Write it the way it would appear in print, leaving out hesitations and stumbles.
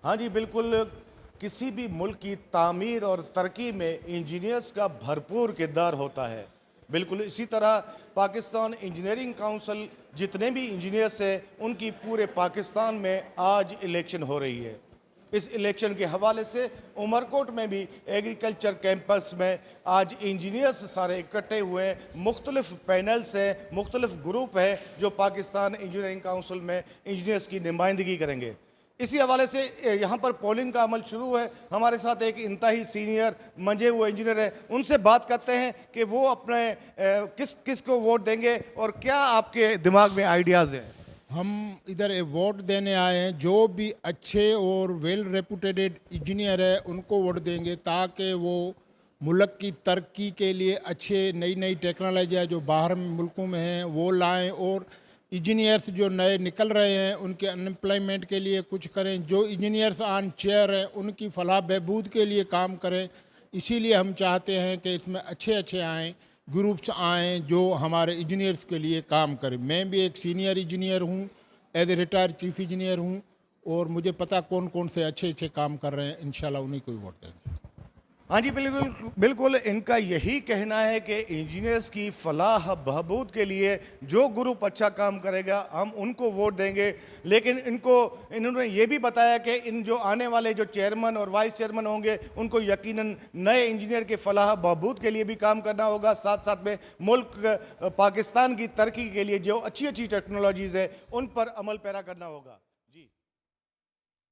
हाँ जी, बिल्कुल। किसी भी मुल्क की तामीर और तरक्की में इंजीनियर्स का भरपूर किरदार होता है। बिल्कुल इसी तरह पाकिस्तान इंजीनियरिंग काउंसिल जितने भी इंजीनियर्स हैं, उनकी पूरे पाकिस्तान में आज इलेक्शन हो रही है। इस इलेक्शन के हवाले से उमरकोट में भी एग्रीकल्चर कैंपस में आज इंजीनियर्स सारे इकट्ठे हुए हैं। मुख्तलिफ पैनल्स हैं, मुख्तलिफ ग्रुप है जो पाकिस्तान इंजीनियरिंग काउंसिल में इंजीनियर्स की नुमाइंदगी करेंगे। इसी हवाले से यहाँ पर पोलिंग का अमल शुरू है। हमारे साथ एक इंतहाई सीनियर मंजे हुए इंजीनियर है, उनसे बात करते हैं कि वो अपने किस किस को वोट देंगे और क्या आपके दिमाग में आइडियाज़ हैं। हम इधर वोट देने आए हैं। जो भी अच्छे और वेल रेपुटेड इंजीनियर है उनको वोट देंगे, ताकि वो मुल्क की तरक्की के लिए अच्छे नई नई टेक्नोलॉजियाँ जो बाहर मुल्कों में हैं वो लाएं, और इंजीनियर्स जो नए निकल रहे हैं उनके अनएम्प्लॉयमेंट के लिए कुछ करें। जो इंजीनियर्स ऑन चेयर हैं उनकी फलाह बहबूद के लिए काम करें। इसीलिए हम चाहते हैं कि इसमें अच्छे अच्छे आएँ, ग्रुप्स आएँ जो हमारे इंजीनियर्स के लिए काम करें। मैं भी एक सीनियर इंजीनियर हूँ, as a retired chief engineer हूँ, और मुझे पता कौन कौन से अच्छे अच्छे काम कर रहे हैं। इंशाल्लाह उन्हीं को ही वोट देंगे। हाँ जी, बिल्कुल बिल्कुल। इनका यही कहना है कि इंजीनियर्स की फलाह बहबूद के लिए जो ग्रुप अच्छा काम करेगा हम उनको वोट देंगे। लेकिन इन्होंने ये भी बताया कि इन जो आने वाले जो चेयरमैन और वाइस चेयरमैन होंगे उनको यकीनन नए इंजीनियर के फलाह बहबूद के लिए भी काम करना होगा। साथ साथ में मुल्क पाकिस्तान की तरक्की के लिए जो अच्छी अच्छी टेक्नोलॉजीज़ है उन पर अमल पैरा करना होगा।